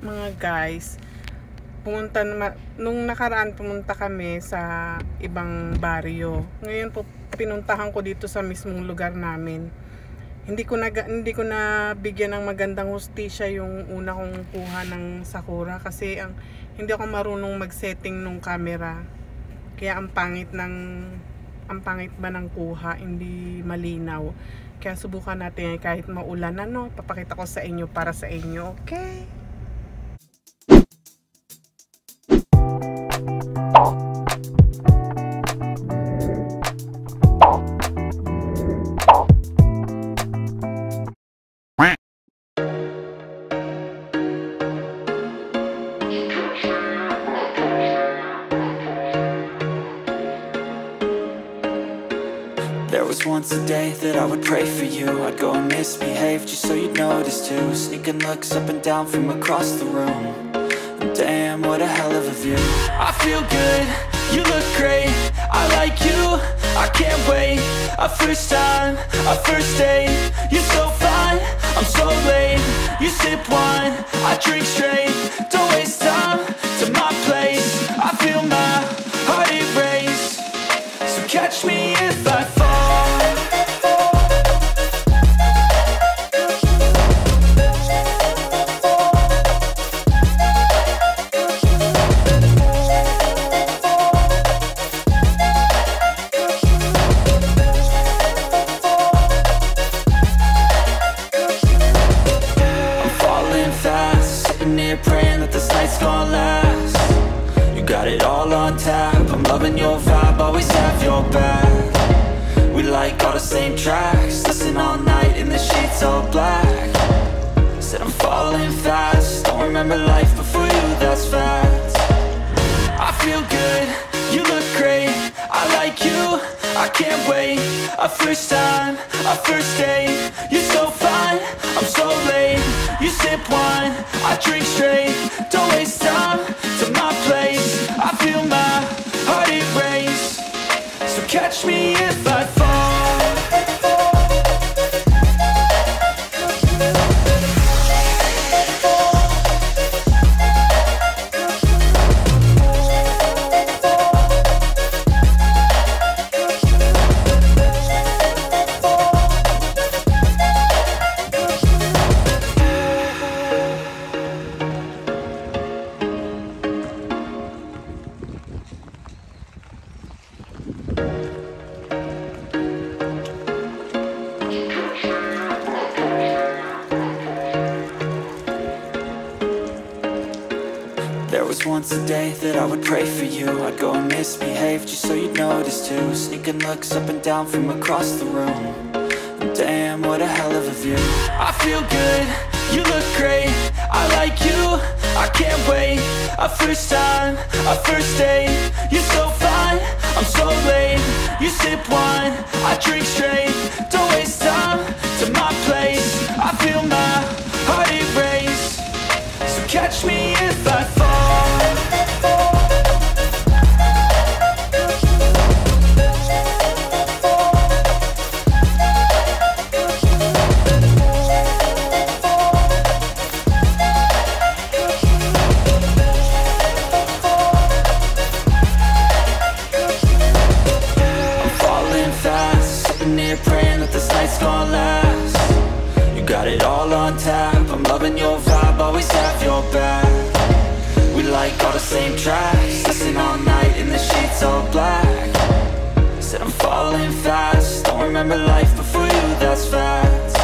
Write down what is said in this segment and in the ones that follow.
Mga guys, nung nakaraan pumunta kami sa ibang baryo. Ngayon po pinuntahan ko dito sa mismong lugar namin. Hindi ko na bigyan ng magandang hustisya yung una kong kuha ng sakura kasi hindi ako marunong mag-setting ng camera. Kaya ang pangit ba ng kuha, hindi malinaw. Kaya subukan natin kahit maulan papakita ko sa inyo para sa inyo, okay? There was once a day that I would pray for you. I'd go and misbehave just so you'd notice too. Sneaking looks up and down from across the room. And damn, what a hell of a view. I feel good, you look great, I like you, I can't wait. A first time, a first date. You're so fine, I'm so late. You sip wine, I drink straight. Don't waste time to my place. I feel my heart erase. So catch me if I fall. Praying that this night's gonna last. You got it all on tap, I'm loving your vibe, always have your back. We like all the same tracks, listen all night in the sheets all black. Said I'm falling fast, don't remember life before you, that's fact. I feel good, you look great, I like you, I can't wait. A first time, a first date. You're so fine, I'm so late. You sip wine, I drink straight. Don't waste time to my place. I feel my heart erase. So catch me if I fall. There was once a day that I would pray for you. I'd go and misbehave just so you'd notice too. Sneaking looks up and down from across the room. And damn, what a hell of a view. I feel good, you look great, I like you, I can't wait. A first time, a first date. You're so fine, I'm so late. You sip wine, I drink straight. Don't waste time to my place. I feel my heart erase. So catch me if I fall. Praying that this night's gonna last. You got it all on tap, I'm loving your vibe, always have your back. We like all the same tracks, listen all night in the sheets all black. Said I'm falling fast, don't remember life before you, that's fact.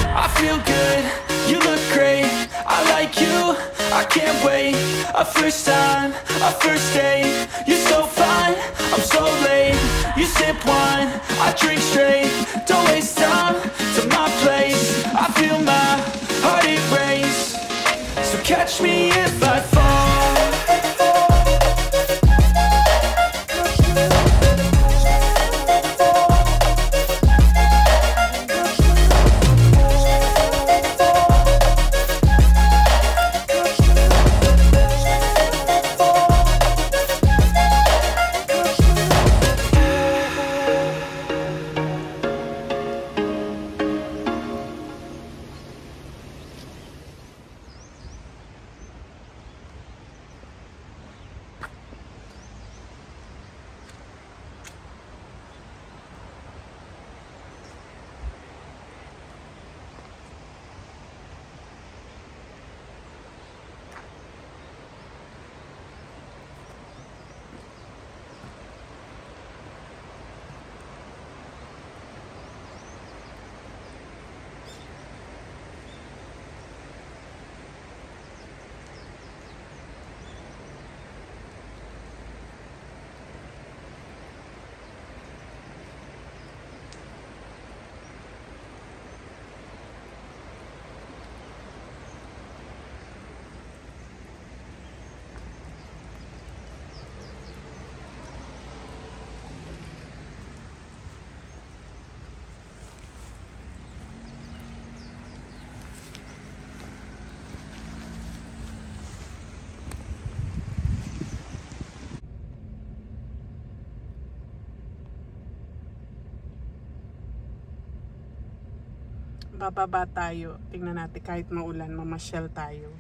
I feel good, you look great, I like you, I can't wait. A first time, a first date. You're so fine, I'm so late. You sip wine, I drink straight. Don't waste time to my place. I feel my heart erase. So catch me if I fall. bababa tayo. Tingnan natin kahit maulan, mamasyal tayo.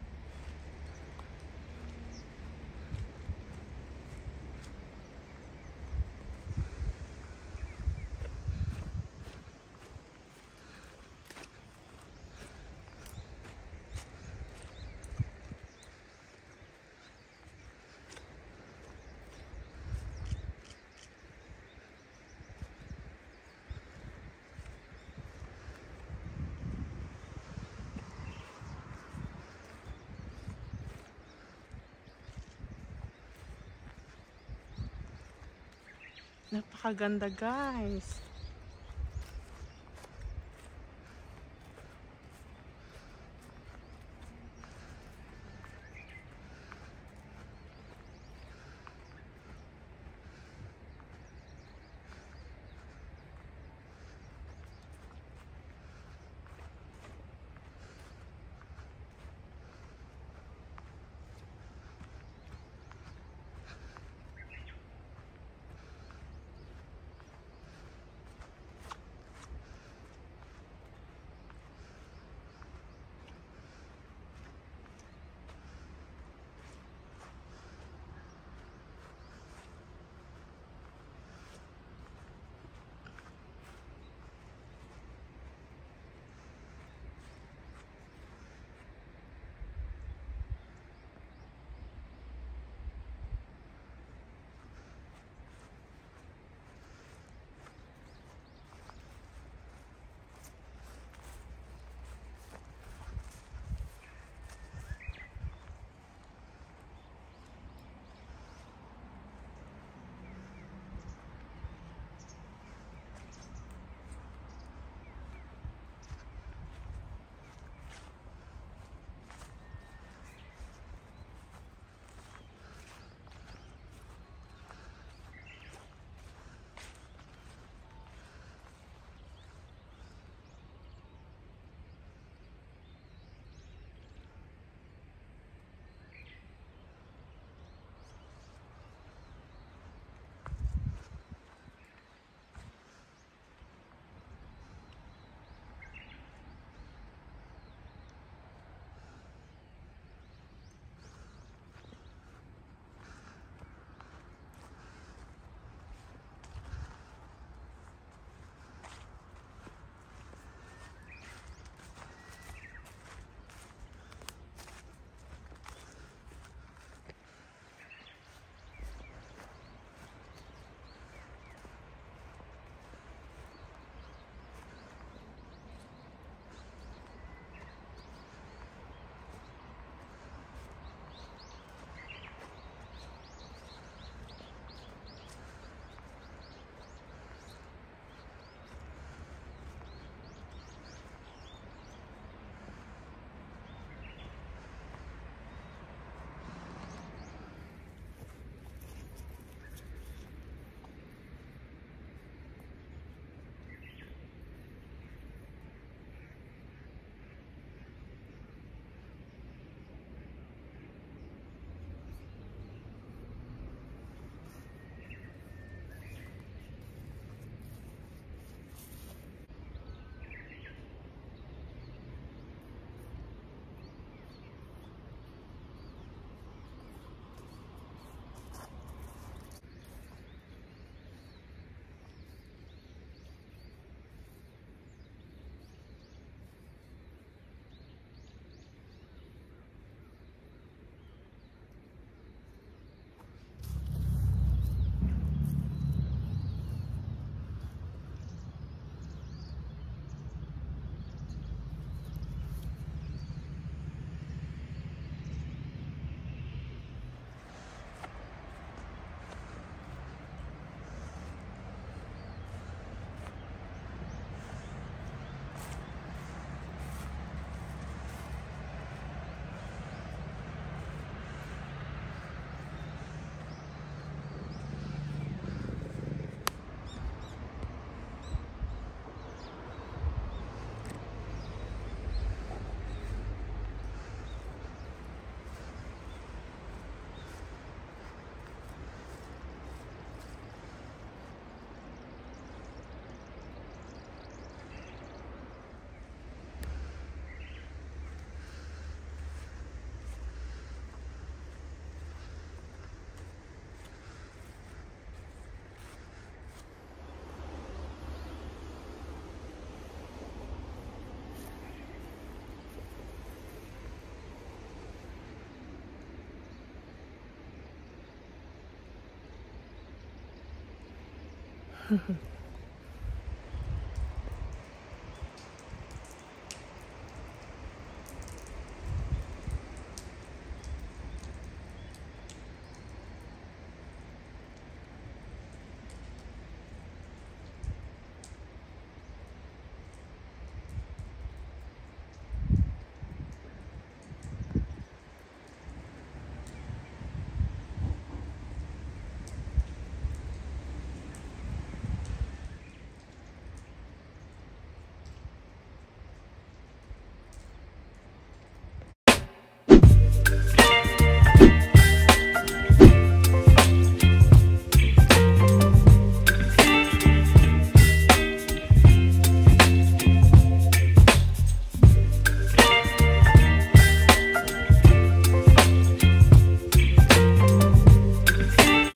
Napakaganda, guys.